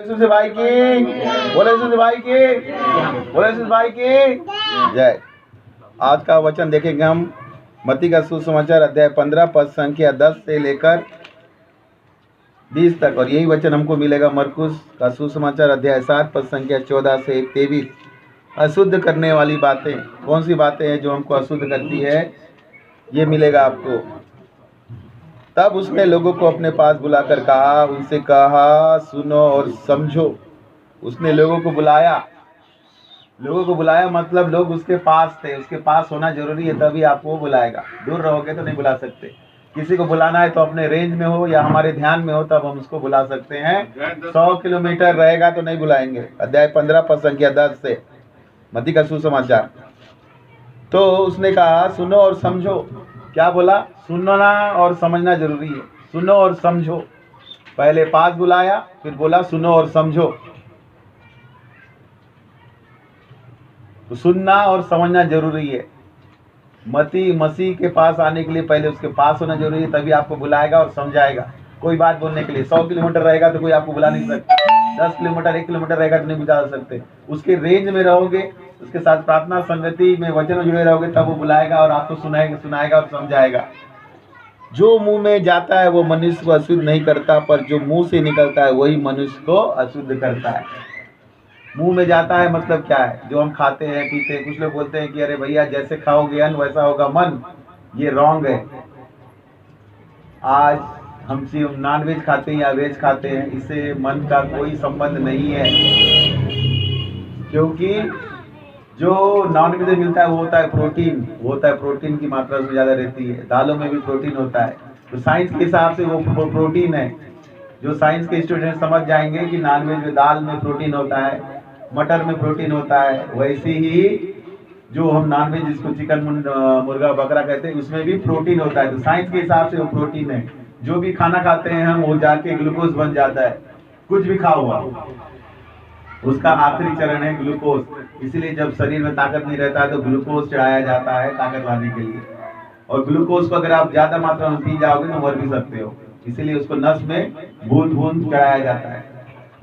यीशु भाई की बोले, यीशु भाई की बोले, यीशु भाई की जय। आज का वचन देखेंगे हम मत्ती का सुसमाचार अध्याय 15 पद संख्या 10 से लेकर 20 तक, और यही वचन हमको मिलेगा मरकुस का सुसमाचार अध्याय 7 पद संख्या 14 से 23। अशुद्ध करने वाली बातें, कौन सी बातें हैं जो हमको अशुद्ध करती है, ये मिलेगा आपको। तब उसने लोगों को अपने पास बुलाकर कहा, उनसे कहा, सुनो और समझो। उसने लोगों को बुलाया मतलब लोग उसके पास थे, उसके पास होना जरूरी है, तभी आपको बुलाएगा। दूर रहोगे तो नहीं बुला सकते। किसी को बुलाना है तो अपने रेंज में हो या हमारे ध्यान में हो, तब हम उसको बुला सकते हैं। 100 किलोमीटर रहेगा तो नहीं बुलाएंगे। अध्याय 15 पद संख्या 10 से मत्ती का सुसमाचार। तो उसने कहा, सुनो और समझो। क्या बोला? सुनना और समझना जरूरी है। सुनो और समझो। पहले पास बुलाया, फिर बोला सुनो और समझो। तो सुनना और समझना जरूरी है। मसीह के पास आने के लिए पहले उसके पास होना जरूरी है, तभी आपको बुलाएगा और समझाएगा। कोई बात बोलने के लिए 100 किलोमीटर रहेगा तो कोई आपको बुला नहीं सकता। 10 किलोमीटर 1 किलोमीटर रहेगा तो नहीं बुला सकते। उसके रेंज में रहोगे, उसके साथ प्रार्थना संगति में वचन में जुड़े रहोगे, तब वो बुलाएगा और आपको सुनाएगा और समझाएगा। जो मुंह में जाता है वो मनुष्य को अशुद्ध नहीं करता, पर जो मुंह से निकलता है वही मनुष्य को अशुद्ध करता है। मुंह में जाता है मतलब क्या है? जो हम खाते हैं पीते हैं। कुछ लोग बोलते हैं कि अरे भैया जैसे खाओगे अन्न वैसा होगा मन। ये रॉन्ग है। आज हम सिर्फ नॉन वेज खाते हैं या वेज खाते हैं, इससे मन का कोई संबंध नहीं है। क्योंकि जो नॉन वेज मिलता है वो होता है प्रोटीन, प्रोटीन की मात्रा उसमें ज़्यादा रहती है। दालों में भी प्रोटीन होता है, तो साइंस के हिसाब से वो प्रोटीन है। जो साइंस के स्टूडेंट समझ जाएंगे कि नॉन वेज में दाल में प्रोटीन होता है, मटर में प्रोटीन होता है, वैसे ही जो हम नॉन वेज जिसको चिकन मुर्गा बकरा कहते हैं उसमें भी प्रोटीन होता है। तो साइंस के हिसाब से वो प्रोटीन है। जो भी खाना खाते हैं हम वो जाके ग्लूकोज बन जाता है। कुछ भी खाओ हुआ उसका आखिरी चरण है ग्लूकोज। इसलिए जब शरीर में ताकत नहीं रहता है तो ग्लूकोज चढ़ाया जाता है ताकत लाने के लिए। और ग्लूकोज को अगर आप ज्यादा मात्रा में पी जाओगे तो मर भी सकते हो, इसीलिए उसको नस में बूंद बूंद चढ़ाया जाता है।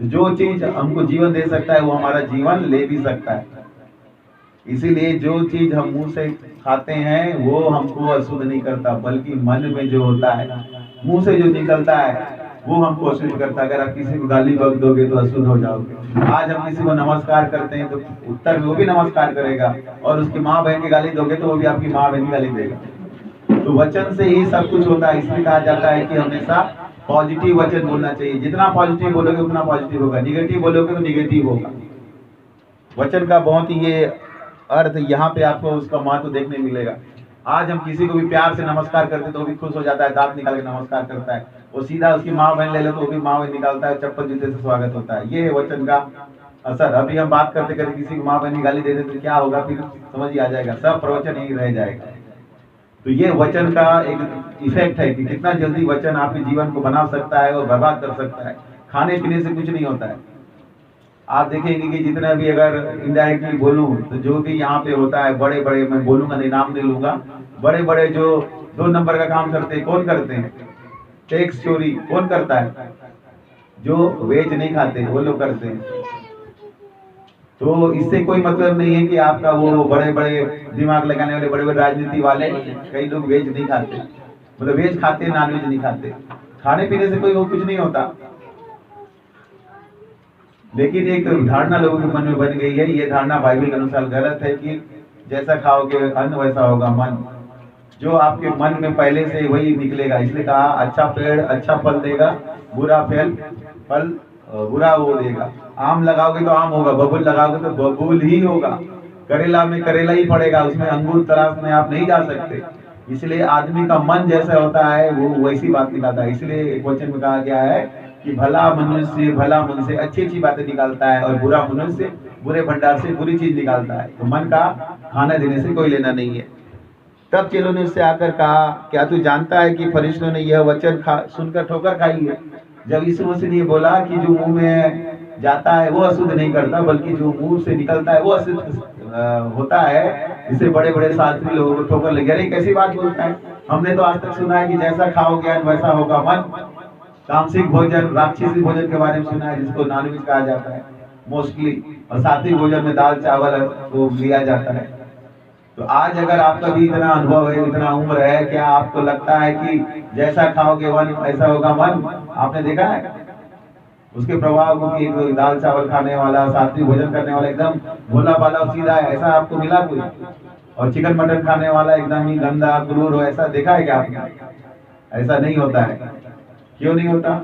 जो चीज हमको जीवन दे सकता है वो हमारा जीवन ले भी सकता है। इसीलिए जो चीज हम मुंह से खाते हैं वो हमको अशुद्ध नहीं करता, बल्कि मन में जो होता है, मुंह से जो निकलता है वो हमको अशुद्ध करता है। अगर आप किसी को गाली बक दोगे तो अशुद्ध हो जाओगे। आज हम किसी को नमस्कार करते हैं तो उत्तर में वो भी नमस्कार करेगा, और उसकी माँ बहन की गाली दोगे तो वो भी आपकी माँ बहन की गाली देगा। तो वचन से ही सब कुछ होता है। इसलिए कहा जाता है कि हमेशा पॉजिटिव वचन बोलना चाहिए। जितना पॉजिटिव बोलोगे उतना पॉजिटिव होगा, निगेटिव बोलोगे तो निगेटिव होगा। वचन का बहुत ही ये अर्थ यहाँ पे आपको उसका महत्व देखने मिलेगा। आज हम किसी को भी प्यार से नमस्कार करते तो वो भी खुश हो जाता है, दांत निकाल के नमस्कार करता है। वो सीधा उसकी माँ बहन ले ले तो वो भी माँ बहन निकालता है, चप्पल जूते से स्वागत होता है। ये है वचन का असर। अभी हम बात करते करते किसी को माँ बहन गाली दे देते तो क्या होगा, फिर समझ ही आ जाएगा, सब प्रवचन यही रह जाएगा। तो ये वचन का एक इफेक्ट है कि कितना जल्दी वचन आपके जीवन को बना सकता है और बर्बाद कर सकता है। खाने पीने से कुछ नहीं होता है। आप देखेंगे कि जितना भी अगर इनडायरेक्टली बोलूं तो जो भी यहाँ पे होता है, बड़े बड़े, मैं बोलूंगा नहीं, नाम नहीं लूंगा, बड़े बड़े जो 2 नंबर का काम करते हैं, कौन करते हैं? टैक्स चोरी कौन करता है? जो वेज नहीं खाते वो लोग करते हैं। तो इससे कोई मतलब नहीं है कि आपका वो बड़े बड़े दिमाग लगाने वाले बड़े बड़े राजनीति वाले, कई लोग वेज नहीं खाते, मतलब वेज खाते हैं, नॉन वेज नहीं खाते। खाने पीने से कोई वो कुछ नहीं होता। लेकिन एक धारणा लोगों के मन में बन गई है। ये धारणा बाइबल के अनुसार गलत है कि जैसा खाओगे अन्न वैसा होगा मन। जो आपके मन में पहले से वही निकलेगा। इसलिए कहा अच्छा पेड़ अच्छा फल देगा, बुरा फल बुरा वो देगा। आम लगाओगे तो आम होगा, बबूल लगाओगे तो बबूल ही होगा। करेला में करेला ही पड़ेगा, उसमें अंगूर तराशने आप नहीं जा सकते। इसलिए आदमी का मन जैसा होता है वो वैसी बात निकालता है। इसलिए एक वचन में कहा गया है कि भला मनुष्य भला मन से अच्छी अच्छी बातें निकालता है, और बुरा मनुष्य बुरे भंडार से बुरी चीज निकालता है। तो मन का खाना देने से कोई लेना नहीं है। तब चेलों ने उससे आकर कहा, क्या तू जानता है कि फरिश्तों ने यह वचन सुनकर ठोकर खाई है? जब यीशु मसीह ने बोला कि जो मुंह में जाता है वो अशुद्ध नहीं करता, बल्कि जो मुंह से निकलता है वो अशुद्ध होता है, इससे बड़े बड़े शास्त्री लोगों को ठोकर लगे। अरे कैसी बात बोलता है? हमने तो आज तक सुना है कि जैसा खाओगे वैसा होगा मन। तामसिक भोजन, राक्षसी भोजन के बारे में सुना है, जिसको नॉनवेज कहा जाता है मोस्टली, और सात्विक भोजन में दाल चावल को लिया जाता है। तो आज अगर आपका भी इतना अनुभव है, इतना उम्र है, क्या आपको लगता है कि जैसा खाओगे वन ऐसा होगा मन? आपने देखा है उसके प्रभाव को कि एक दाल चावल खाने वाला, सात्विक भोजन करने वाला एकदम भोला भाला और सीधा है, ऐसा आपको मिला कोई? और चिकन मटन खाने वाला एकदम ही गंदा क्रूर हो, ऐसा देखा है क्या आपने? ऐसा नहीं होता है। क्यों नहीं होता?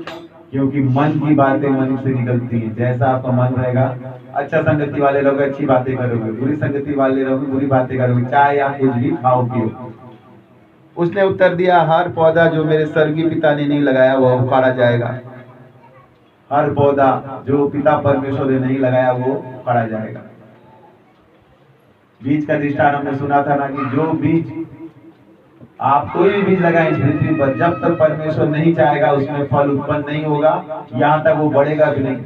क्योंकि मन की बातें मन से निकलती है। जैसा आपका मन रहेगा, अच्छा संगति वाले लोग अच्छी बातें करोगे, बुरी संगति वाले लोग बुरी बातें करोगे, चाहे आप कुछ भी खाओ पियो। उसने उत्तर दिया, हर पौधा जो मेरे स्वर्गीय पिता ने नहीं लगाया वो उखाड़ा जाएगा। हर पौधा जो पिता परमेश्वर ने नहीं लगाया वो उखाड़ा जाएगा। बीज का दृष्टांत हमने सुना था ना, कि जो बीज आप कोई भी बीज लगाएं इस पृथ्वी पर, जब तक परमेश्वर नहीं चाहेगा उसमें फल उत्पन्न नहीं होगा, यहाँ तक वो बढ़ेगा भी नहीं।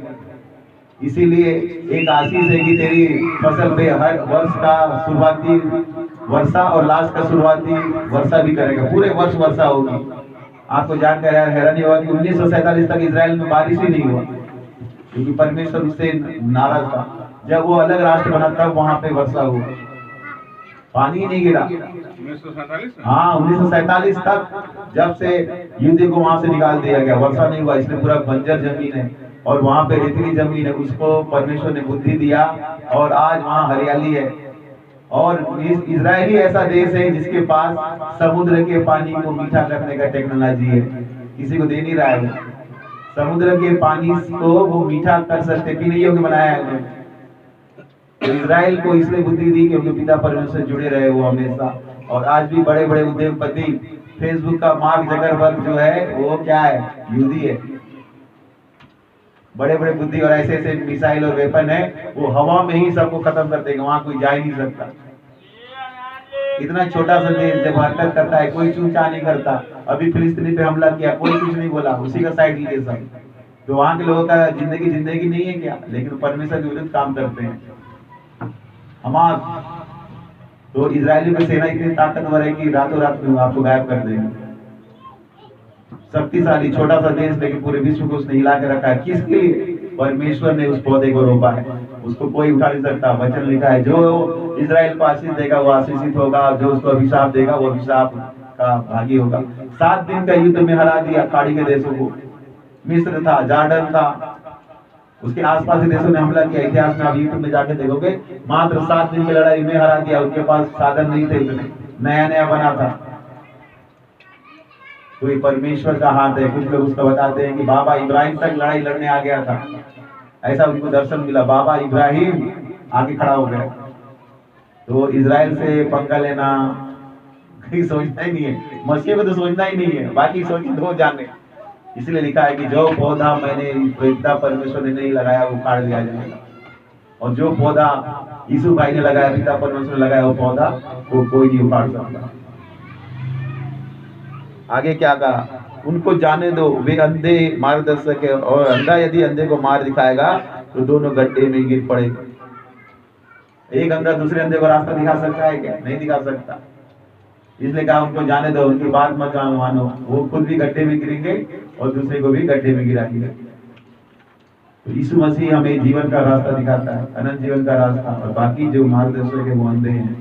इसीलिए एक आशीष है कि तेरी फसल पे हर वर्ष का शुरुआती वर्षा और लास्ट का शुरुआती वर्षा भी करेगा, पूरे वर्ष वर्षा होगी। आपको जानकर यार हैरानी होगा कि 1947 तक इजराइल में बारिश ही नहीं हुआ, क्योंकि परमेश्वर उससे नाराज था। जब वो अलग राष्ट्र बना तब वहां पे वर्षा हुआ, पानी ही नहीं गिरा। 1947? हाँ, 1947 तक, जब से युद्ध को वहां से निकाल दिया गया, वर्षा नहीं हुआ। इसलिए पूरा बंजर जमीन है और वहां पे रेतीली जमीन है, उसको परमेश्वर ने बुद्धि दिया और आज वहां हरियाली है। और इजराइल ही ऐसा देश है जिसके पास समुद्र के पानी को मीठा करने का टेक्नोलॉजी है, किसी को दे नहीं रहा है। समुद्र के पानी को वो मीठा कर सकते, पीने योग्य बनाया है उन्होंने। तो इजराइल को इसलिए बुद्धि दी क्योंकि पिता परमेश्वर से जुड़े रहे वो हमेशा। और आज भी बड़े बड़े उद्योगपति, फेसबुक का मार्क जकरबर्ग जो है वो क्या है, यहूदी है। बड़े बड़े बुद्धि और ऐसे ऐसे मिसाइल और वेपन है, वो हवा में ही सबको खत्म कर देगा, वहां कोई जा ही नहीं सकता। इतना छोटा सा देश जब हरकत करता है, कोई चूचा नहीं करता। अभी फिलिस्तीनी पे हमला किया, कोई कुछ नहीं बोला, उसी का साइड लिए सब। तो वहां के लोगों का जिंदगी नहीं है क्या? लेकिन परमेश्वर के विरुद्ध काम करते हैं। तो इजरायली की सेना इतनी ताकतवर है कि रातों रात में आपको गायब कर देंगे। शक्तिशाली छोटा सा देश, लेकिन पूरे विश्व को उसने हिला के रखा है। किसके लिए? परमेश्वर ने उस पौधे को रोपा है, उसको कोई उठा नहीं सकता। वचन लिखा है, जो इजराइल को आशीष देगा वो आशीषित होगा, जो उसको अभिशाप देगा वो अभिशाप का भागी होगा। 7 दिन का युद्ध में हरा दिया खाड़ी के देशों को। मिस्र था, जॉर्डन था, उसके आसपास के देशों ने हमला किया। इतिहास में आप यूट्यूब में जाके देखोगे, मात्र 7 दिन की लड़ाई में हरा दिया। उनके पास साधन नहीं थे, उतने नया नया बना था। तो ये परमेश्वर का हाथ है। कुछ लोग उसका बताते हैं कि बाबा इब्राहिम तक लड़ाई लड़ने आ गया था, ऐसा उनको दर्शन मिला। बाबा इब्राहिम आगे खड़ा हो गया। तो इजराइल से पंगा लेना कहीं सोचना ही नहीं है, मसीह को तो सोचना ही नहीं है, बाकी सोची तो जाने। इसलिए लिखा है कि जो पौधा मैंने पिता परमेश्वर ने नहीं लगाया वो काट दिया जाएगा, और जो पौधा यीशु भाई ने लगाया, पिता परमेश्वर ने लगाया, वो पौधा वो कोई नहीं उखाड़ सकता। आगे क्या कहा? उनको जाने दो, वे अंधे मार्गदर्शक है, और अंधा यदि अंधे को मार दिखाएगा तो दोनों गड्ढे में गिर पड़ेगा। एक अंधा दूसरे अंधे को रास्ता दिखा सकता है क्या? नहीं दिखा सकता। इसलिए कहा उनको जाने दो, उनकी बात मत मानो, वो खुद भी गड्ढे में गिरेंगे और दूसरे को भी गड्ढे में गिराएंगे। तो यीशु मसीह हमें जीवन का रास्ता दिखाता है, अनंत जीवन का रास्ता, और बाकी जो मार्गदर्शक है वो अंधे हैं।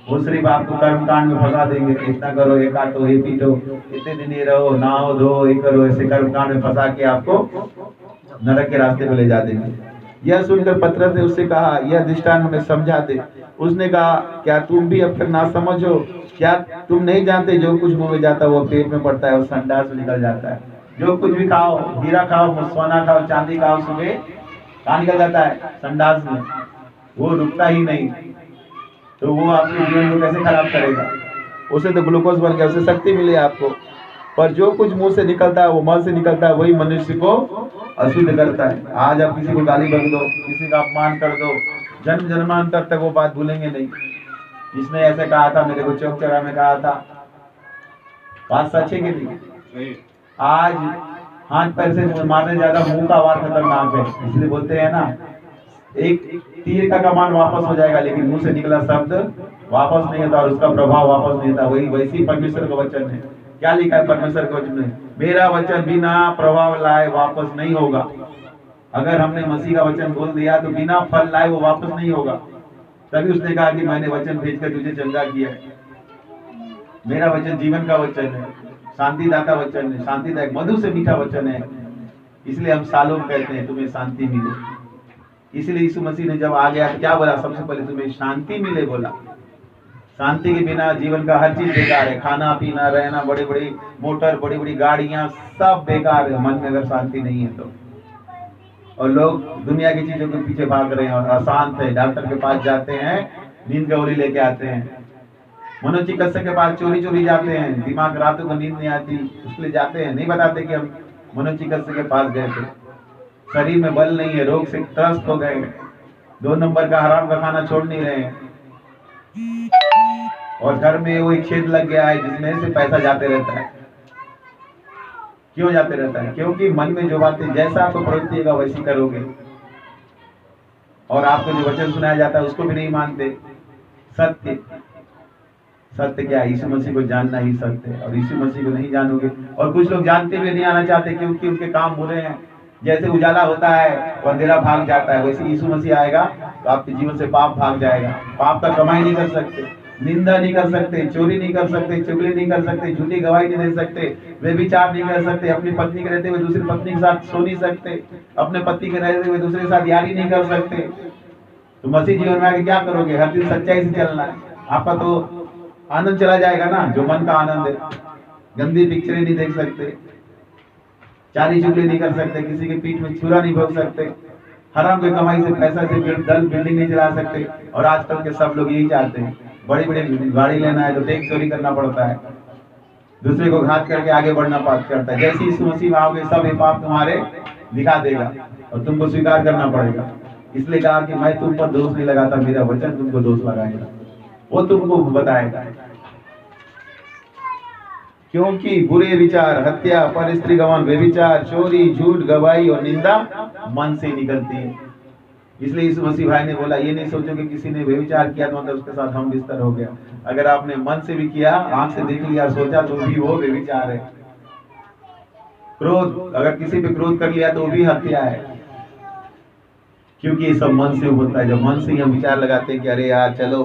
वो सिर्फ आपको कर्म कांड में फंसा देंगे, इतना करो, ये काटो, ये पीटो, इतने दिन ये रहो, नहाओ धो, ये करो, ऐसे कर्म कांड में फंसा के आपको नरक के रास्ते पे ले जा देंगे। यह सुनकर पतरस ने उससे कहा, यह दृष्टांत हमें समझा दे। उसने कहा, क्या तुम भी अब तक ना समझो? क्या तुम नहीं जानते जो कुछ मुंह में जाता है वो पेट में पड़ता है और संडास में निकल जाता है? जो कुछ भी खाओ, हीरा खाओ, सोना खाओ, चांदी खाओ, सुबह कहाँ निकल जाता है? संडास में। वो रुकता ही नहीं। तो वो आपके जीवन को कैसे खराब करेगा? उसे तो ग्लूकोज बन गया, उसे शक्ति मिली आपको, पर जो कुछ मुंह से निकलता है वो मन से निकलता है, वही मनुष्य को अशुद्ध करता है। आज आप किसी को गाली बक दो, किसी का अपमान कर दो, जन्म जन्मांतर तक वो बात भूलेंगे नहीं। इसने ऐसे कहा था, मेरे को चौक चौरा में कहा था, बात सच है कि नहीं? आज हाथ पैर से मारने ज्यादा मुंह का वार खतरनाक है। इसलिए बोलते हैं ना, एक तीर का कमान वापस हो जाएगा, लेकिन मुंह से निकला शब्द वापस नहीं होता और उसका प्रभाव वापस नहीं होता। वही वैसी परमेश्वर का वचन है। क्या लिखा है परमेश्वर के वचन में? मेरा वचन बिना प्रभाव लाए वापस नहीं होगा। अगर हमने मसीह का वचन बोल दिया तो बिना फल लाए वो वापस नहीं होगा। तभी उसने कहा कि मैंने वचन भेजकर तुझे चंगा किया है। मेरा वचन जीवन का वचन है, शांतिदाता वचन है, शांतिदायक मधु से मीठा वचन है। इसलिए हम सालों कहते हैं तुम्हें शांति मिले। इसलिए यीशु मसीह ने जब आ गया तो क्या बोला? सबसे पहले तुम्हें शांति मिले बोला। शांति के बिना जीवन का हर चीज बेकार है। खाना पीना, रहना, बड़ी बड़ी मोटर, बड़ी बड़ी गाड़ियां, सब बेकार है मन में अगर शांति नहीं है तो। और लोग दुनिया की चीजों के पीछे भाग रहे हैं और अशांत है। डॉक्टर के पास जाते हैं, नींद का गोली लेके आते हैं। मनोचिकित्सक के पास चोरी चोरी जाते हैं, दिमाग रातों को नींद नहीं आती, इसलिए जाते हैं। नहीं बताते कि हम मनोचिकित्सक के पास गए थे। शरीर में बल नहीं है, रोग से त्रस्त हो गए, 2 नंबर का हराम का खाना छोड़ नहीं रहे, और घर में वो एक छेद लग गया है जिसमें से पैसा जाते रहता है। क्यों जाते रहता है? क्योंकि मन में जो बातें, जैसा आपको प्रवृत्ति होगा वैसी करोगे। और आपको जो वचन सुनाया जाता है उसको भी नहीं मानते। सत्य, सत्य क्या है? यीशु मसीह को जानना ही सत्य है। और यीशु मसीह को नहीं जानोगे, और कुछ लोग जानते हुए नहीं आना चाहते क्योंकि उनके काम बुरे हैं। जैसे उजाला होता है और अंधेरा भाग जाता है, वैसे यीशु मसीह आएगा तो आपके जीवन से पाप भाग जाएगा। पाप का कमाई नहीं कर सकते, निंदा नहीं कर सकते, चोरी नहीं कर सकते, चुगली नहीं कर सकते, झूठी गवाही नहीं दे सकते, व्यभिचार नहीं कर सकते, अपनी पत्नी के रहते हुए दूसरी पत्नी के साथ सो नहीं सकते, अपने पति के रहते हुए दूसरे के साथ यारी नहीं कर सकते। तो मसीह जीवन में आके क्या करोगे? हर दिन सच्चाई से चलना है। आपका तो आनंद चला जाएगा ना, जो मन का आनंद है। गंदी पिक्चरें नहीं देख सकते, चारी चुगली नहीं कर सकते, किसी के पीठ में छुरा नहीं भोग सकते, हराम की कमाई से पैसा से बिल्डिंग नहीं चला सकते। और आजकल के सब लोग यही चाहते हैं, बड़ी बड़ी गाड़ी लेना है तो टैक्स चोरी करना पड़ता है, दूसरे को घात करके आगे बढ़ना पड़ता है। जैसे यीशु मसीह में आओगे सब ये पाप तुम्हारे दिखा देगा और तुमको स्वीकार करना पड़ेगा। इसलिए कहा कि मैं तुम पर दोष नहीं लगाता, मेरा वचन तुमको दोष लगाएगा, वो तुमको बताएगा। क्योंकि बुरे विचार, हत्या, पर स्त्री गमन, व्यभिचार, चोरी, झूठ, गवाही और निंदा मन से निकलती है। इसलिए यीशु मसीह भाई ने बोला, ये नहीं सोचो कि किसी ने व्यभिचार किया तो मतलब उसके साथ हम बिस्तर हो गया। अगर आपने मन से भी किया, आंख से देख लिया, सोचा, तो भी वो व्यभिचार है। क्रोध, अगर किसी पे क्रोध कर लिया तो वो भी हत्या है, क्योंकि ये सब मन से होता है। जब मन से ही हम विचार लगाते हैं कि अरे यार चलो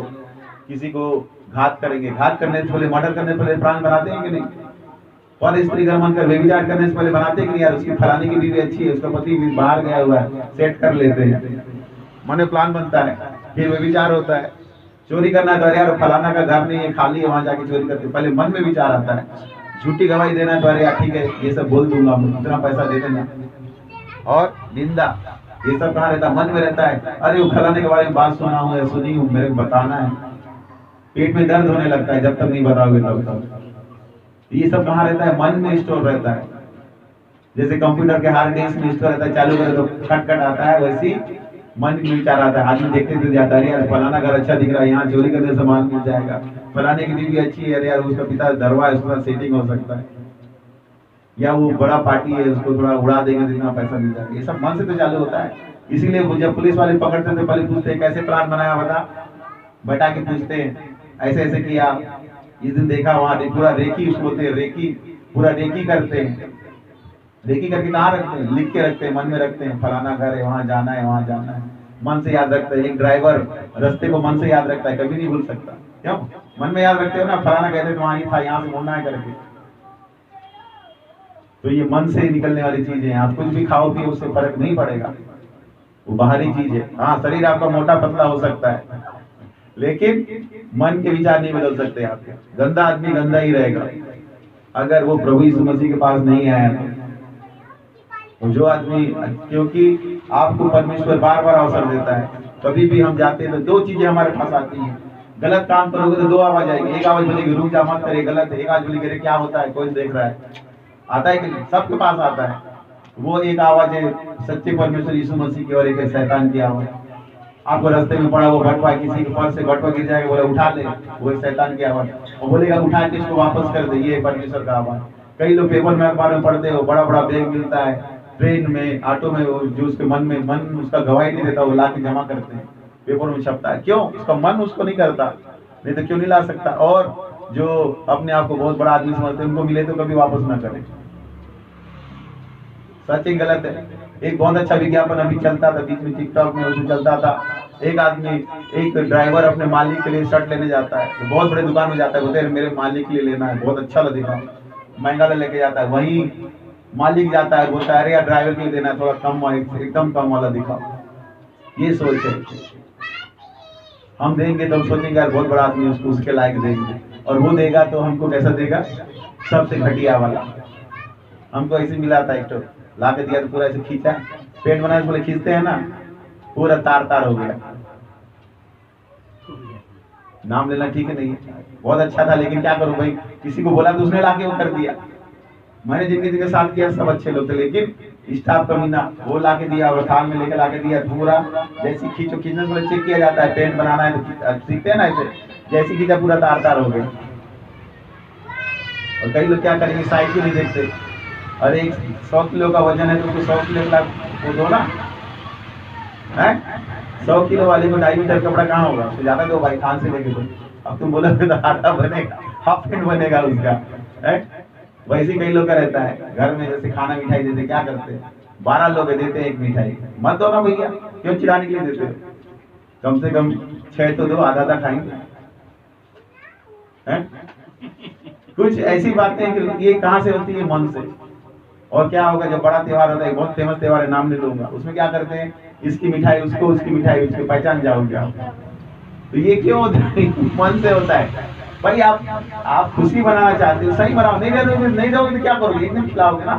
किसी को घात करेंगे, घात करने से पहले, मर्डर करने से पहले प्राण बनाते हैं कि नहीं? और स्त्री गमन कर व्यभिचार करने से पहले बनाते हैं कि नहीं? यार उसकी फलाने की बीवी अच्छी है, उसका पति भी बाहर गया हुआ है, सेट कर लेते हैं, मन प्लान बनता है, फिर व्यभिचार होता है। चोरी करना तो यार फलाना का घर नहीं है, खाली है, वहां जाके चोरी करते, पहले मन में विचार आता है। झूठी गवाही देना तो अरे यार ठीक है, ये सब बोल दूंगा, इतना पैसा दे देना। और निंदा, ये सब कहाँ रहता है? मन में रहता है। अरे वो फलाने के बारे में बात सुना हूँ या सुनी हूँ, मेरे को बताना है, पेट में दर्द होने लगता है जब तक नहीं बताओगे तब तक। ये सब कहाँ रहता है? मन में स्टोर रहता है। जैसे कंप्यूटर के हार्ड डिस्क में स्टोर रहता है, चालू करे तो खटखट आता है, वैसी मन में विचार आता है। आदमी देखते तो जाता है, यार फलाना घर अच्छा दिख रहा है, यहाँ चोरी करने से माल मिल जाएगा, फलाने की बीवी अच्छी है, अरे यार उसका पिता दरवा है, उसका सेटिंग हो सकता है, या वो बड़ा पार्टी है, उसको थोड़ा उड़ा देंगे तो इतना पैसा मिल जाएगा। ये सब मन से तो चालू होता है। इसीलिए जब पुलिस वाले पकड़ते थे पहले पूछते कैसे प्लान बनाया, बता, बैठा के पूछते हैं, ऐसे ऐसे किया, इस दिन देखा, वहां पूरा रेकी होते हैं, रेकी पूरा रेकी करते हैं। रेकी करके कहाँ रखते हैं? लिख के रखते हैं, मन में रखते हैं, फलाना घर है, वहां जाना है, वहां जाना है, मन से याद रखते हैं। एक ड्राइवर रास्ते को मन से याद रखता है, कभी नहीं भूल सकता। क्यों? मन में याद रखते हो ना, फलाना कहते वहां ही था, यहाँ से मुड़ना है करके। तो ये मन से निकलने वाली चीजें हैं। आप कुछ भी खाओ पिए, उससे फर्क नहीं पड़ेगा, वो बाहरी चीज है। हाँ, शरीर आपका मोटा पतला हो सकता है, लेकिन मन के विचार नहीं बदल सकते आपके। गंदा आदमी गंदा ही रहेगा अगर वो प्रभु यीशु मसीह के पास नहीं आया तो। जो आदमी, क्योंकि आपको परमेश्वर बार बार अवसर देता है, कभी भी हम जाते हैं तो 2 चीजें हमारे पास आती हैं। गलत काम करोगे तो 2 आवाज आएगी, एक आवाज बोलेगी रुक जा मत करे, गलत है, एक आवाज बोलेगी क्या होता है, कोई देख रहा है। आता है कि सबके पास आता है। वो एक आवाज है सच्चे परमेश्वर यीशु मसीह की, और एक है शैतान की आवाज। आपको रास्ते में पड़ा वो बटवा, किसी के पर्स से बटवा गिर जाएगा, बोले उठा ले, वो शैतान की आवाज। और बोलेगा उठा के इसको वापस कर दे, ये परमेश्वर का आवाज। कई लोग पेपर में अखबार में पढ़ते हो, बड़ा बड़ा बैग मिलता है, ट्रेन में, ऑटो में, जो उसके मन में, मन उसका गवाही नहीं देता, वो ला के जमा करते हैं, पेपर में छपता है। क्यों? उसका मन उसको नहीं करता, नहीं तो क्यों नहीं ला सकता। और जो अपने आप को बहुत बड़ा आदमी समझते हैं, उनको मिले तो कभी वापस ना करें। सच ही गलत है। एक बहुत अच्छा विज्ञापन अभी चलता था बीच में टिकटॉक में, उसमें चलता था, एक आदमी, एक ड्राइवर अपने मालिक के लिए शर्ट लेने जाता है, तो बहुत बड़े दुकान में जाता है, बोलते हैं मेरे मालिक के लिए लेना है, बहुत अच्छा लगेगा, महंगा लेके जाता है। वही मालिक जाता है, बोलता है अरे यार ड्राइवर के लिए देना है, थोड़ा कम, एकदम कम वाला दिखाओ। ये सोच है। हम देंगे तो हम सोचेंगे यार बहुत बड़ा आदमी, उसको उसके लायक देंगे, और वो देगा तो हमको कैसा देगा, सबसे घटिया वाला। हमको ऐसे मिला था, एक तो ला के दिया तो पूरा ऐसे खींचा, पेट बनाने बोले खींचते हैं ना, पूरा तार तार हो गया। नाम लेना ठीक है नहीं, बहुत अच्छा था, लेकिन क्या करूं भाई, किसी को बोला तो उसने लाके वो कर दिया। मैंने जिनके के साथ किया सब अच्छे लोग थे, लेकिन स्टाफ कमीना, वो लाके दिया और थाल में लेके लाके दिया, पूरा जैसी खींचो, खींचने से चेक किया जाता है, पेंट बनाना है तो सीखते हैं ना ऐसे, जैसी खींचा पूरा तार तार हो गया। और कई लोग क्या करेंगे, साइज भी नहीं देखते, और एक 100 किलो का वजन है तो उसको 100 किलो का वो दो ना, है 100 किलो वाले को 2.5 मीटर कपड़ा कहाँ होगा, उससे ज्यादा दो भाई, खान से लेके दो। अब तुम बोलो तो आधा बनेगा, हाफ पैंट बनेगा उसका, है। वैसे कई लोग का रहता है, घर में जैसे खाना मिठाई देते, क्या करते हैं, 12 लोग देते हैं एक मिठाई, मत दो ना भैया, क्यों चिढ़ाने के लिए देते हो, कम से कम 6 तो दो, आधा आधा खाएंगे, है। कुछ ऐसी बातें कि ये कहाँ से होती है, मन से। और क्या होगा जब बड़ा त्योहार होता है, बहुत फेमस त्योहार है, नाम नहीं लूंगा, उसमें क्या करते हैं, इसकी मिठाई उसको, उसकी मिठाई उसको, पहचान जाओगे आप। तो ये क्यों होता है, मन से होता है भाई। आप खुशी बनाना चाहते हो, सही बनाओ, नहीं दोगे, नहीं दोगे तो क्या करोगे, एक दिन खिलाओगे ना,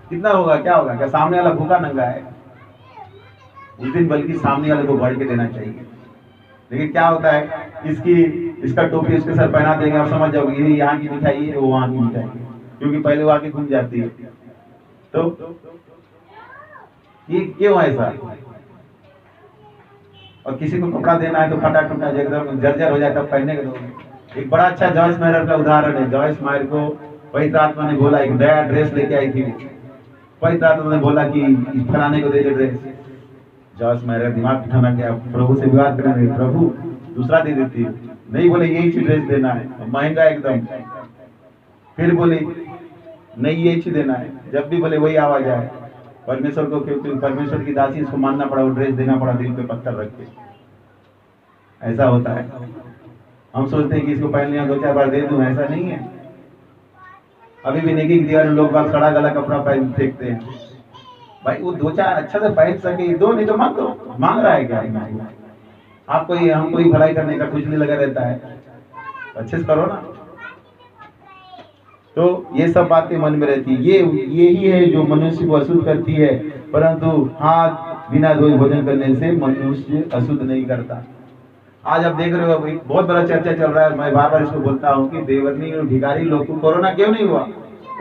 कितना होगा, क्या होगा, क्या सामने वाला भूखा नंगा है उस दिन, बल्कि सामने वाले को भर के देना चाहिए। लेकिन क्या होता है, इसका टोपी उसके सर पहना देंगे, आप समझ जाओगे ये यहाँ की मिठाई है, वो वहाँ की मिठाई है, क्योंकि पहले वो आके घूम जाती है। तो ये क्यों ऐसा, और किसी को कपड़ा देना है तो फटा टूटा एकदम जर्जर हो जाए तब पहनने के दोगे। एक बड़ा अच्छा जॉयस मायर का उदाहरण है। जॉयस मायर को पवित्र आत्मा ने बोला, एक नया ड्रेस लेके आई थी, पवित्र आत्मा ने बोला कि फलाने को दे दे ड्रेस। जॉयस मायर दिमाग ठना गया, प्रभु से विवाद करने, प्रभु दूसरा दे देती है, नहीं बोले यही चीज ड्रेस देना है, महंगा एकदम। फिर बोले नहीं ये चीज देना है, जब भी बोले वही आवाज आए, परमेश्वर को, क्योंकि परमेश्वर की दासी, इसको मानना पड़ा, वो ड्रेस देना पड़ा, दिल पे पत्थर रख के। ऐसा होता है। हम सोचते हैं कि इसको पहन लिया 2-4 बार दे दूं, ऐसा नहीं है। अभी भी नेकी की दीवार में लोग बात खड़ा गला कपड़ा पहन फेंकते हैं, भाई वो 2-4 अच्छा से पहन सके दो, नहीं तो मत दो, मांग रहा है क्या आपको, ये हमको ही भलाई करने का कुछ नहीं लगा रहता है, अच्छे से करो ना। तो ये सब बातें मन में रहती है, यही है जो मनुष्य को अशुद्ध करती है, परंतु हाथ बिना धोए भोजन करने से मनुष्य अशुद्ध नहीं करता। आज आप देख रहे हो भाई, बहुत बड़ा चर्चा चल रहा है, मैं बार बार इसको बोलता हूँ कि देवरनी और भिखारी लोग को कोरोना क्यों नहीं हुआ,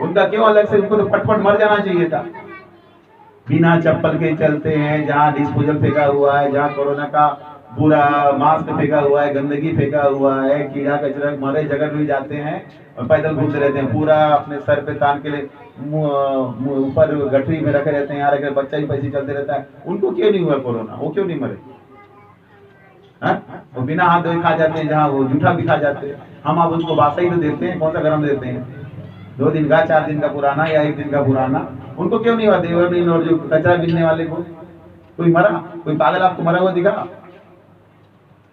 उनका क्यों अलग से, उनको तो फटफट मर जाना चाहिए था। बिना चप्पल के चलते हैं, जहाँ डिस्पोजल फेंका हुआ है, जहाँ कोरोना का पूरा मास्क फेंका हुआ है, गंदगी फेंका हुआ है, कीड़ा कचरा मरे जगह भी जाते हैं और पैदल घूमते रहते हैं, पूरा अपने सर पे तान के लिए ऊपर गठरी में रखे रहते हैं, यहाँ रखे, बच्चा ही पैसे चलते रहता है, उनको क्यों नहीं हुआ कोरोना, वो क्यों नहीं मरे? वो बिना हाथ धोए खा जाते हैं, जहाँ वो जूठा भी खा जाते हैं, हम आप उसको बासा ही तो देते हैं, कौन सा गरम देते हैं, 2 दिन का, 4 दिन का पुराना या 1 दिन का पुराना, उनको क्यों नहीं हुआ? देवरनी और जो कचरा बीनने वाले को कोई मरा, कोई पागल आपको मरा हुआ दिखा?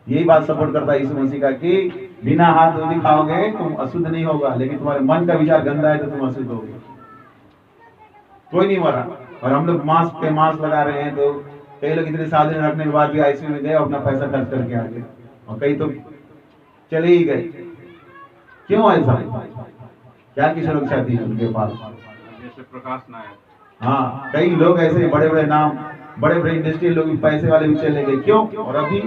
यही बात सपोर्ट करता है यीशु मसीह का कि बिना हाथ धोए खाओगे तुम अशुद्ध नहीं होगा, लेकिन तुम्हारे मन का विचार गंदा है तो तुम अशुद्ध होगे। कोई नहीं मरा, और हम लोग मास्क पे मास्क लगा रहे हैं, तो कई लोग इतने साल रखने के बाद भी आईसीयू में गए, अपना पैसा खर्च करके आ गए, और कई तो चले ही गए। क्यों ऐसा? क्या की सुरक्षा थी उनके पास? जैसे प्रकाश नायक, हाँ, कई लोग ऐसे बड़े बड़े नाम, बड़े बड़े इंडस्ट्रियल लोग, पैसे वाले भी चले गए, क्यों? और अभी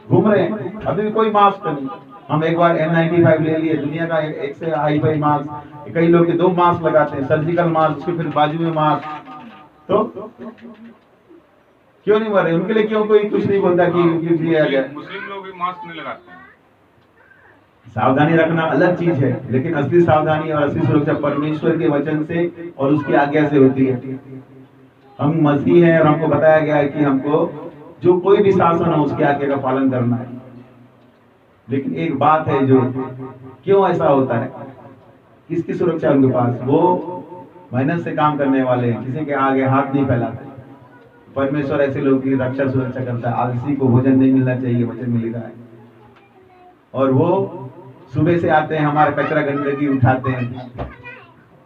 घूम रहे हैं, अभी भी कोई मास्क नहीं। हम एक बार N95 ले लिए, दुनिया का एक से हाई फाई मास्क, कई लोग के 2 मास्क लगाते हैं, सर्जिकल मास्क, उसके फिर बाजू में मास्क, तो क्यों नहीं मर रहे? उनके लिए क्यों कोई कुछ नहीं बोलता कि मुस्लिम लोग भी मास्क नहीं लगाते हैं। सावधानी रखना अलग चीज है, लेकिन असली सावधानी और असली सुरक्षा परमेश्वर के वचन से और उसकी आज्ञा से होती है। हम मसीह हैं और हमको बताया गया है कि हमको जो कोई भी शासन हो उसकी आज्ञा का पालन करना है। लेकिन एक बात है जो, क्यों ऐसा होता है, किसकी सुरक्षा उनके पास? वो मेहनत से काम करने वाले हैं, किसी के आगे हाथ नहीं फैलाते। परमेश्वर ऐसे लोगों की रक्षा सुरक्षा करता है। आलसी को भोजन नहीं मिलना चाहिए, वचन में लिखा है। और वो सुबह से आते हैं, हमारा कचरा गंदगी उठाते हैं।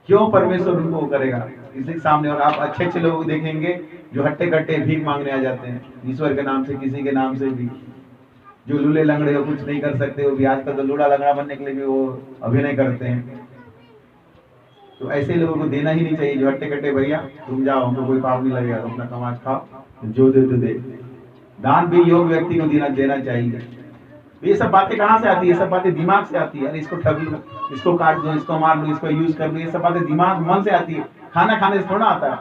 क्यों परमेश्वर उनको करेगा? किसी के सामने। और आप अच्छे अच्छे लोग देखेंगे जो हट्टे कट्टे भीख मांगने आ जाते हैं, ईश्वर के नाम से, किसी के नाम से भी। जो लूले लंगड़े हो, कुछ नहीं कर सकते, वो भी आजकल तो लूला लंगड़ा बनने के लिए भी वो अभिनय करते हैं। तो ऐसे लोगों को देना ही नहीं चाहिए। जो हट्टे कट्टे, भैया तुम जाओ, हमको कोई पाप नहीं लगेगा, तुम अपना कमाज खाओ, जो दे तो दे। दान भी योग्य व्यक्ति को देना चाहिए। ये सब बातें कहाँ से आती है? ये सब बातें दिमाग से आती है। अरे इसको ठग लो, इसको काट दो, इसको मार लो, इसको यूज कर लो, ये सब बातें दिमाग मन से आती है। खाना खाने से थोड़ा आता है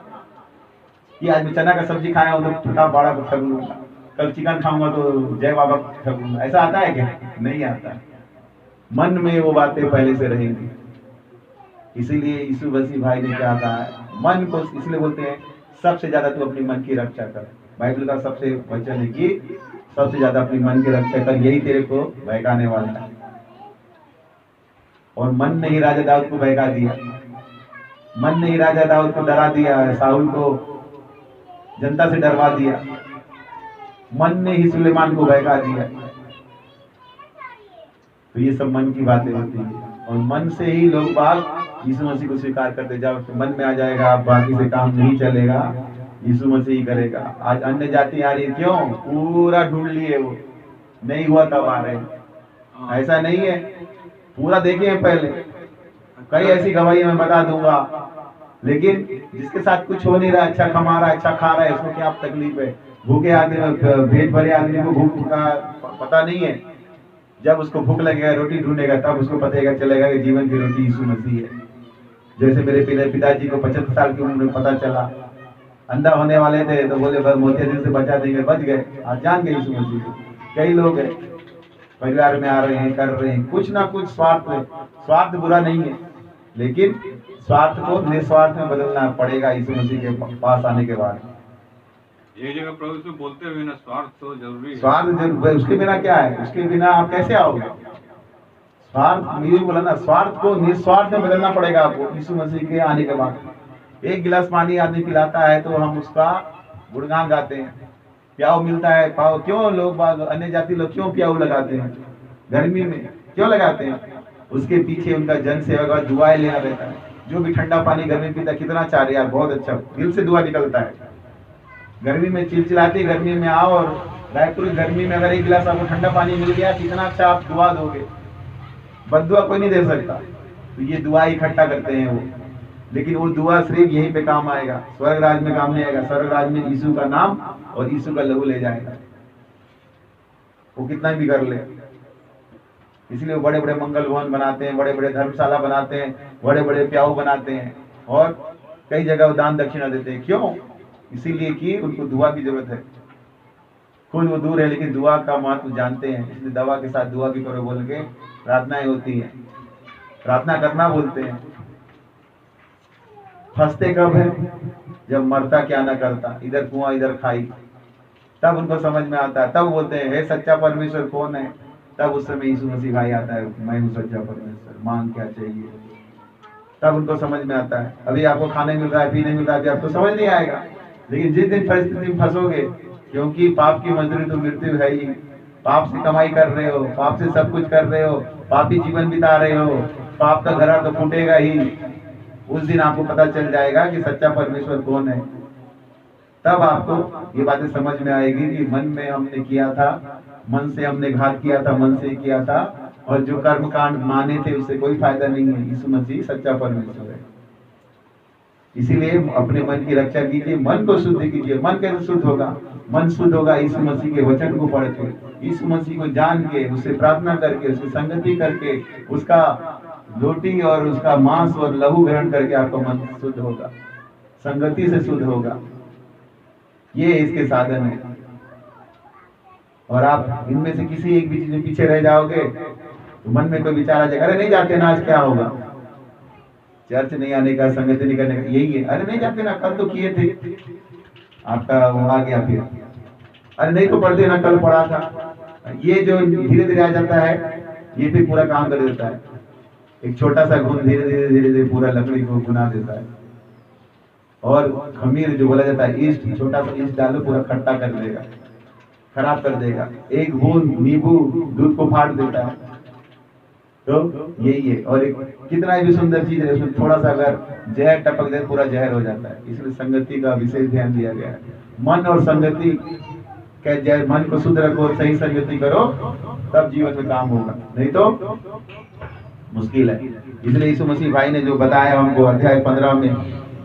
कि आज मैं चना का सब्जी खाया हूँ तो फटा बाड़ा को ठग लूंगा, कल चिकन खाऊंगा तो जय बाबा को ठग लूंगा। ऐसा आता है क्या? नहीं आता। मन में वो बातें पहले से रहेंगी। इसीलिए यीशु मसीह भाई ने क्या कहा है, मन को, इसलिए बोलते हैं सबसे ज्यादा तू अपने मन की रक्षा कर। बाइबल का सबसे वचन है कि सबसे ज्यादा अपने मन की रक्षा कर, यही तेरे को बहकाने वाला है। और मन ने ही राजा दाऊद को बहका दिया, मन ने ही राजा दाऊद को डरा दिया, साहुल को जनता से डरवा दिया, मन ने ही सुलेमान को बहका दिया। तो ये सब मन की बातें होती है। और मन से ही लोग बाग यीशु मसीह को स्वीकार करते जाओ। तो मन में आ जाएगा आप बाकी से काम नहीं चलेगा, यीशु मसीह ही करेगा। आज अन्य जाति आ रही है, क्यों? पूरा ढूंढ लिए, वो नहीं हुआ तब आ रहे हैं। ऐसा नहीं है, पूरा देखे हैं पहले। कई ऐसी गवाही मैं बता दूंगा। लेकिन जिसके साथ कुछ हो नहीं रहा, अच्छा कमा रहा है, अच्छा खा रहा है, उसको क्या तकलीफ है? भूखे आदमी, पेट भरे आदमी को भूख का पता नहीं है। जब उसको भूख लगेगा, रोटी ढूंढेगा, तब उसको पता चलेगा कि जीवन की रोटी यीशु मसीह है। जैसे मेरे पिताजी को 75 साल की उम्र में पता चला, अंधा होने वाले थे तो बोले बस मोतियाबिंद से बचा देंगे, बच गए। आज जान गए यीशु मसीह को। कई लोग हैं परिवार में आ रहे हैं, कर रहे हैं कुछ ना कुछ स्वार्थ में। स्वार्थ बुरा नहीं है, लेकिन स्वार्थ को निस्वार्थ में बदलना पड़ेगा यीशु मसीह के पास आने के बाद। ये जगह प्रभु से बोलते हुए ना, स्वार्थ तो जरूरी है। स्वार्थ जरूर, उसके बिना क्या है? उसके बिना आप कैसे आओगे? स्वार्थ, मुझे बोला ना, स्वार्थ को निस्वार्थ में बदलना पड़ेगा आपको यीशु मसीह के आने के बाद। एक गिलास पानी आदमी पिलाता है तो हम उसका गुणगान गाते हैं। प्याऊ मिलता है, पाओ। क्यों लोग अन्य जाति लोग क्यों प्याऊ लगाते हैं? गर्मी में क्यों लगाते हैं? उसके पीछे उनका जन सेवा का दुआएं लेना रहता है। जो भी ठंडा पानी गर्मी पीता, कितना चाह रहे यार, बहुत अच्छा, दिल से दुआ निकलता है। गर्मी में चिलचिलाती गर्मी में आओ, और रायपुर गर्मी में अगर एक गिलास आपको ठंडा पानी मिल गया, कितना अच्छा आप दुआ दोगे। बद्दुआ कोई नहीं दे सकता। तो ये दुआ इकट्ठा करते हैं वो, लेकिन वो दुआ सिर्फ यहीं पे काम आएगा, स्वर्ग राज में काम नहीं आएगा। स्वर्ग राज में यीशु का नाम और यीशु का लहू ले जाएगा, वो कितना भी कर ले। इसलिए वो बड़े बड़े मंगल भवन बनाते हैं, बड़े बड़े धर्मशाला बनाते हैं, बड़े बड़े प्याऊ बनाते हैं, और कई जगह दान दक्षिणा देते हैं। क्यों? इसीलिए कि उनको दुआ की जरूरत है। खुद वो दूर है, लेकिन दुआ का महत्व जानते हैं। इसलिए दवा के साथ दुआ की करो बोल के प्रार्थनाएं होती हैं। प्रार्थना करना बोलते हैं। फंसते कब है? जब मरता क्या ना करता, इधर कुआं इधर खाई, तब उनको समझ में आता है। तब बोलते हैं हे सच्चा परमेश्वर कौन है? तब उस समय यीशु मसीह भाई आता है, मैं हूँ सच्चा परमेश्वर, मांग क्या चाहिए। तब उनको समझ में आता है। अभी आपको खाने मिल रहा है, पीने मिल रहा है, अभी आपको समझ नहीं आएगा। लेकिन जिस दिन परिस्थिति में फंसोगे, क्योंकि पाप की मजदूरी तो मृत्यु है ही। पाप से कमाई कर रहे हो, पाप से सब कुछ कर रहे हो, पापी जीवन बिता रहे हो, पाप का घड़ा तो फूटेगा ही। उस दिन आपको पता चल जाएगा कि सच्चा परमेश्वर कौन है। तब आपको ये बातें समझ में आएगी कि मन में हमने किया था, मन से हमने घात किया था, मन से किया था, और जो कर्म कांड माने थे उससे कोई फायदा नहीं है। यीशु मसीह सच्चा परमेश्वर है। इसीलिए अपने मन की रक्षा कीजिए, मन को शुद्ध कीजिए। मन कैसे शुद्ध होगा? मन शुद्ध होगा यीशु मसीह के वचन को पढ़ के, यीशु मसीह को जान के, उससे प्रार्थना करके, उससे संगति करके, उसका रोटी और उसका मांस और लहू ग्रहण करके आपका मन शुद्ध होगा, संगति से शुद्ध होगा। ये इसके साधन है। और आप इनमें से किसी एक भी चीज में पीछे रह जाओगे तो मन में कोई विचार आ जाएगा, अरे नहीं जाते ना, आज क्या होगा? चर्च नहीं आने का, संगति नहीं करने का, यही है। अरे नहीं जाते ना, कल तो किए थे, आपका वो आ गया फिर। अरे नहीं तो पढ़ते ना, कल पढ़ा था। ये जो धीरे धीरे आ जाता है, ये फिर पूरा काम कर देता है। एक छोटा सा घुन धीरे धीरे धीरे धीरे पूरा लकड़ी को गुना देता है। और खमीर जो बोला जाता है, ईस्ट, छोटा सा ईस्ट डालो, पूरा खट्टा कर देगा, खराब कर देगा। एक बूंद नींबू दूध को फाड़ देता है। तो यही है। और एक कितना भी सुंदर चीज है, उसमें थोड़ा सा अगर जहर टपक दे पूरा जहर हो जाता है। इसलिए संगति का विशेष ध्यान दिया गया है। मन और संगति के, मन को शुद्ध रखो, सही संगति करो, तब जीवन में काम होगा, नहीं तो मुश्किल है। इसलिए यीशु मसीह भाई ने जो बताया हमको अध्याय 15 में,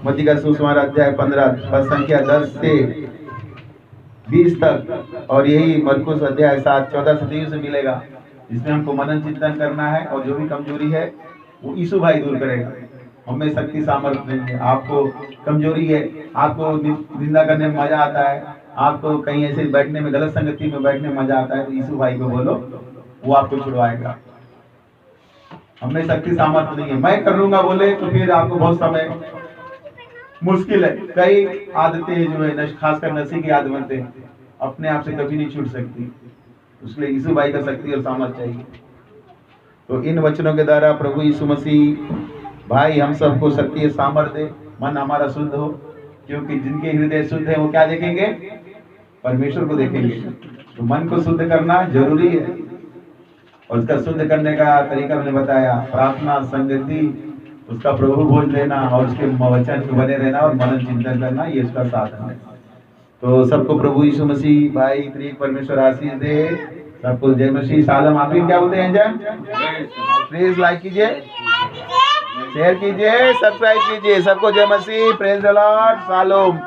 मत्ती का सुसमाचार अध्याय 15 पद संख्या 10 से 20 तक, और यही मरकुस अध्याय 7 14 से 23 से मिलेगा। इसमें हमको मनन चिंतन करना है, और जो भी कमजोरी है वो यीशु भाई दूर करेगा। हमें शक्ति सामर्थ्य नहीं है। आपको कमजोरी है, आपको निंदा करने में मजा आता है, आपको कहीं ऐसे बैठने में, गलत संगति में बैठने में मजा आता है, तो यीशु भाई को बोलो, वो आपको छुड़वाएगा। हमें शक्ति सामर्थ्य नहीं है, मैं कर लूंगा बोले तो फिर आपको बहुत समय मुश्किल है। कई आदतें जो है, खासकर नशे की आदतें अपने आप से कभी नहीं छूट सकती। इसलिए यीशु भाई का शक्ति और सामर्थ्य चाहिए। तो इन वचनों के द्वारा प्रभु यीशु मसीह भाई हम सबको शक्ति और सामर्थ्य दे, मन हमारा शुद्ध हो, क्योंकि जिनके हृदय शुद्ध है वो क्या देखेंगे? परमेश्वर को देखेंगे। तो मन को शुद्ध करना जरूरी है, और उसका शुद्ध करने का तरीका मैंने बताया, प्रार्थना, संगति, उसका प्रभु भोज लेना, और उसके वचन में बने रहना, और मनन चिंतन करना, ये उसका साधन है। तो सबको प्रभु यीशु मसीह भाई त्रिएक परमेश्वर आशीष दे। सबको जय मसीह सालम। आप क्या बोलते हैं? जय, प्लीज लाइक कीजिए, शेयर कीजिए, सब्सक्राइब कीजिए। सबको जय मसीह, प्रेज द लॉर्ड, सालोम।